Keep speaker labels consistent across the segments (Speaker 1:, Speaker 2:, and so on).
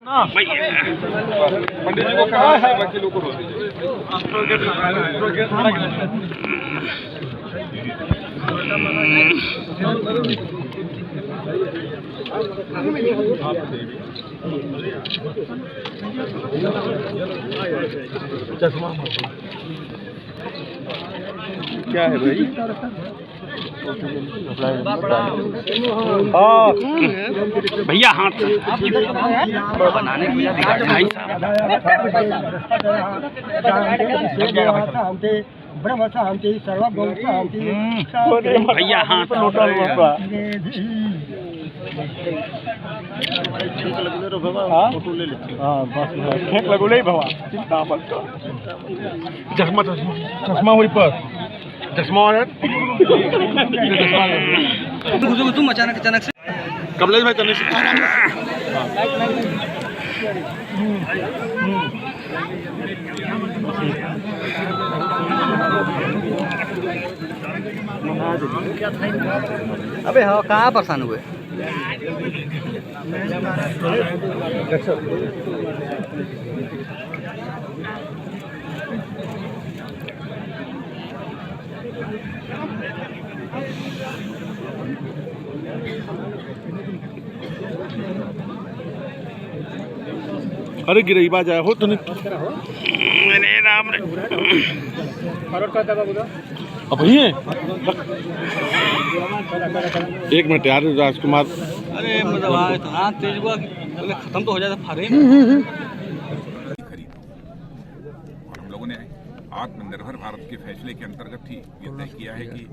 Speaker 1: पंडित जी को कहा है, वकीलों को क्या है भाई?
Speaker 2: भैया हाथ बनाने की वजह भाई
Speaker 3: शांति ब्रह्म शांति सर्वभौम शांति
Speaker 2: भैया हाथ
Speaker 1: फोटो ले लेते हैं। हाँ बस फेंक लगो ले भवा चिंता मत कर। चश्मा चश्मा हुई पर चश्मा और
Speaker 2: तुम अचानक से
Speaker 1: कमलेश भाई करने से
Speaker 2: अबे हाँ कहाँ परेशान हुए?
Speaker 1: अरे गिरई बाज आया हो तो नहीं
Speaker 2: राम
Speaker 1: अब ये एक मिनट यार राजकुमार।
Speaker 2: अरे मतलब इतना तेज हुआ खत्म तो हो जाता फारे
Speaker 4: और हम लोगों ने आत्मनिर्भर भारत के फैसले के अंतर्गत ही ये तय किया है कि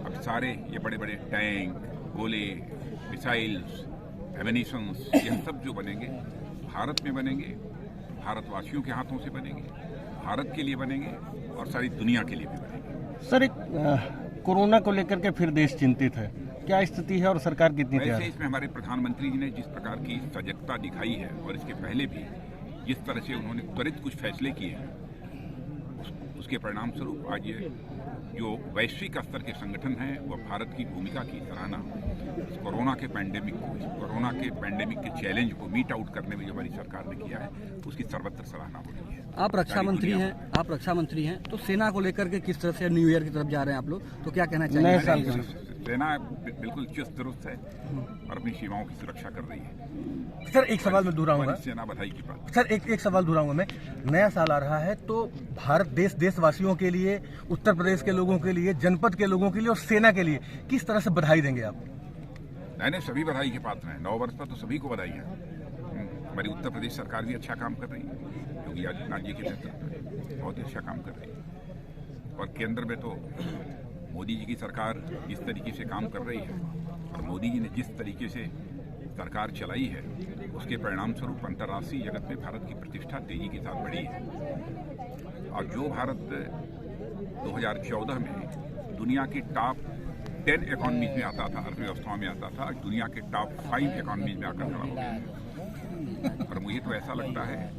Speaker 4: अब सारे ये बड़े बड़े टैंक, गोले, मिसाइल्स, एमिनिशंस, यह सब जो बनेंगे भारत में बनेंगे, भारतवासियों के हाथों से बनेंगे, भारत के लिए बनेंगे और सारी दुनिया के लिए भी बनेंगे।
Speaker 1: सर एक कोरोना को लेकर के फिर देश चिंतित है, क्या स्थिति है और सरकार कितनी तैयार है?
Speaker 4: इसमें हमारे प्रधानमंत्री जी ने जिस प्रकार की सजगता दिखाई है और इसके पहले भी जिस तरह से उन्होंने त्वरित कुछ फैसले किए हैं उसके परिणाम स्वरूप आज ये जो वैश्विक स्तर के संगठन हैं वो भारत की भूमिका की सराहना कोरोना के पैंडेमिक के चैलेंज को मीट आउट करने में जो हमारी सरकार ने किया है उसकी सर्वत्र सराहना हो रही है।
Speaker 2: आप रक्षा मंत्री हैं तो सेना को लेकर के किस तरह से न्यू ईयर की तरफ जा रहे हैं आप लोग, तो क्या कहना चाहेंगे?
Speaker 4: सेना बिल्कुल चुस्त दुरुस्त है और अपनी सीमाओं की सुरक्षा कर रही है।
Speaker 1: सर एक सवाल मैं दोहराऊंगा,
Speaker 4: सेना बधाई की बात।
Speaker 1: सर एक सवाल दोहराऊंगा मैं, नया साल आ रहा है तो भारत देशवासियों के लिए, उत्तर प्रदेश के लोगों के लिए, जनपद के लोगों के लिए और सेना के लिए किस तरह से बधाई देंगे आप?
Speaker 4: नहीं सभी बधाई के पात्र हैं। 9 वर्ष पर तो सभी को बधाई है। हमारी उत्तर प्रदेश सरकार भी अच्छा काम कर रही है, योगी आदित्यनाथ जी के नेतृत्व में बहुत अच्छा काम कर रही है और केंद्र में तो मोदी जी की सरकार जिस तरीके से काम कर रही है और मोदी जी ने जिस तरीके से सरकार चलाई है उसके परिणाम स्वरूप अंतर्राष्ट्रीय जगत में भारत की प्रतिष्ठा तेजी के साथ बढ़ी है और जो भारत 2014 में दुनिया की टॉप 10 इकोनॉमीज में आता था, अर्थव्यवस्थाओं में आता था, दुनिया के टॉप 5 इकोनॉमीज में आकर खड़ा हो गया। और मुझे तो ऐसा लगता है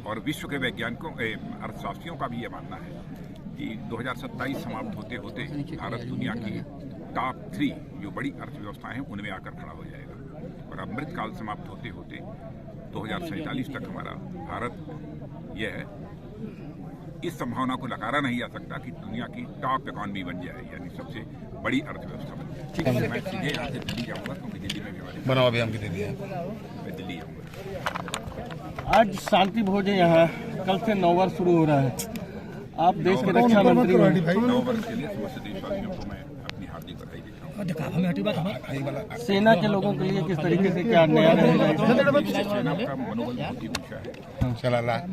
Speaker 4: और विश्व के वैज्ञानिकों अर्थशास्त्रियों का भी ये मानना है कि 2027 समाप्त होते होते भारत दुनिया की टॉप 3 जो बड़ी अर्थव्यवस्थाएं हैं उनमें आकर खड़ा हो जाएगा और अमृतकाल समाप्त होते होते 2047 तक हमारा भारत यह है इस संभावना को नकारा नहीं जा सकता कि दुनिया की टॉप इकोनॉमी बन जाए, यानी सबसे बड़ी अर्थव्यवस्था बन जाए। ठीक है, मैं सीधे यहाँ से दिल्ली जाऊँगा क्योंकि दिल्ली में भी हमारे
Speaker 1: बनाओ अभी हम दिल्ली है,
Speaker 4: मैं दिल्ली जाऊँगा।
Speaker 1: आज शांति भोज है यहाँ, कल से 9 वर्ष शुरू हो रहा है। आप देश के रक्षा मंत्री हैं।
Speaker 4: 9 वर्ष के लिए समस्त देशवासियों को मैं अपनी हार्दिक बधाई देता हूँ।
Speaker 1: सेना के लोगों के लिए किस तरीके से क्या नया रहेगा?
Speaker 4: सेना का मनोबल बहुत ही ऊंचा है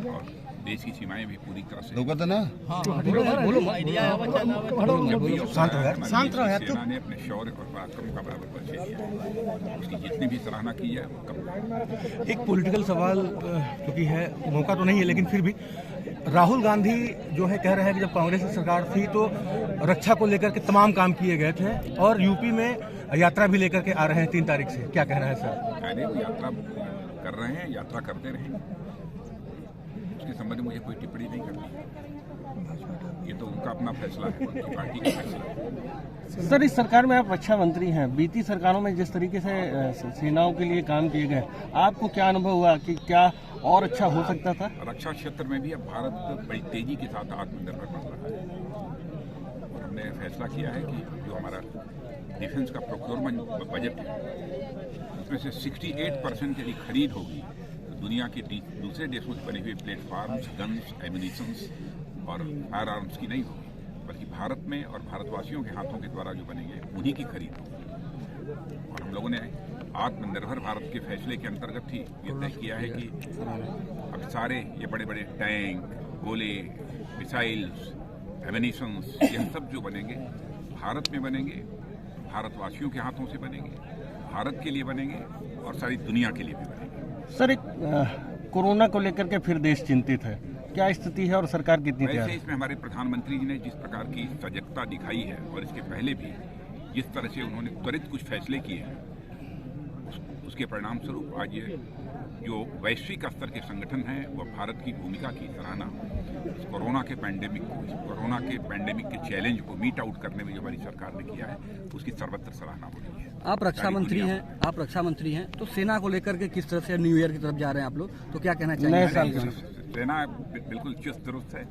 Speaker 4: और देश की सीमाएं भी पूरी तरह से सेना ने अपने शौर्य और पराक्रम का बराबर परिचय दिया, उसकी जितनी भी सराहना की है वो कम।
Speaker 1: एक पॉलिटिकल सवाल क्योंकि है, मौका तो नहीं है लेकिन फिर भी राहुल गांधी जो है कह रहे हैं कि जब कांग्रेस की सरकार थी तो रक्षा को लेकर के तमाम काम किए गए थे और यूपी में यात्रा भी लेकर के आ रहे हैं 3 तारीख से, क्या कहना है सर?
Speaker 4: मैंने वो यात्रा कर रहे हैं, यात्रा करते रहे, उसके संबंध में मुझे कोई टिप्पणी नहीं करनी। ये तो उनका अपना फैसला है, उनकी पार्टी का फैसला है।
Speaker 3: सर, इस सरकार में आप रक्षा मंत्री हैं। बीती सरकारों में जिस तरीके से सेनाओं के लिए काम किए गए, आपको क्या अनुभव हुआ कि क्या और अच्छा हो सकता था?
Speaker 4: रक्षा क्षेत्र में भी अब भारत बड़ी तेजी के साथ आत्मनिर्भर बन रहा है और हमने फैसला किया है कि जो हमारा डिफेंस का प्रोक्योरमेंट बजट है उसमें से 68% यदि खरीद होगी तो दुनिया के दूसरे देशों से बने हुए प्लेटफार्म्स, गन्स, एम्यूनिशंस और फायर आर्म्स की नहीं होगी, बल्कि भारत में और भारतवासियों के हाथों के द्वारा जो बनेंगे उन्हीं की खरीद होगी। और हम लोगों ने आत्मनिर्भर भारत के फैसले के अंतर्गत ही ये तय किया है कि अब सारे ये बड़े बड़े टैंक, गोले, मिसाइल्स, एम्यूनिशंस, ये सब जो बनेंगे भारत में बनेंगे, भारतवासियों के हाथों से बनेंगे, भारत के लिए बनेंगे और सारी दुनिया के लिए भी बनेंगे।
Speaker 3: सर, एक कोरोना को लेकर के फिर देश चिंतित है, क्या स्थिति है और सरकार कितनी तैयार
Speaker 4: वैसे
Speaker 3: है?
Speaker 4: इसमें हमारे प्रधानमंत्री जी ने जिस प्रकार की सजगता दिखाई है और इसके पहले भी जिस तरह से उन्होंने त्वरित कुछ फैसले किए हैं उसके परिणाम स्वरूप आज ये जो वैश्विक स्तर के संगठन हैं वह भारत की भूमिका की सराहना इस कोरोना के पैंडेमिक के चैलेंज को मीट आउट करने में जो हमारी सरकार ने किया है उसकी सर्वत्र सराहना हो रही है।
Speaker 2: आप रक्षा मंत्री हैं तो सेना को लेकर के किस तरह से न्यू ईयर की तरफ जा रहे हैं आप लोग, तो क्या कहना
Speaker 3: नए
Speaker 2: चाहिए?
Speaker 3: साल के
Speaker 4: सेना बिल्कुल चुस्त दुरुस्त है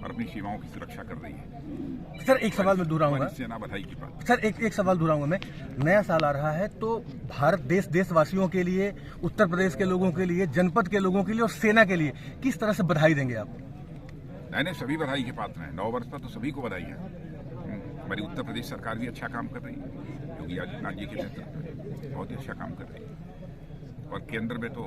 Speaker 4: और अपनी सीमाओं की सुरक्षा कर रही है।
Speaker 1: सर एक सवाल मैं दोहराऊंगा।
Speaker 4: सेना बधाई की बात।
Speaker 1: सर एक सवाल दोहराऊंगा मैं। नया साल आ रहा है तो भारत देशवासियों के लिए, उत्तर प्रदेश के लोगों के लिए, जनपद के लोगों के लिए और सेना के लिए किस तरह से बधाई देंगे आप?
Speaker 4: मैंने सभी बधाई के पात्र हैं। 9 वर्ष पर तो सभी को बधाई है। हमारी उत्तर प्रदेश सरकार भी अच्छा काम कर रही है, योगी आदित्यनाथ जी के नेतृत्व में बहुत ही अच्छा काम कर रही है और केंद्र में तो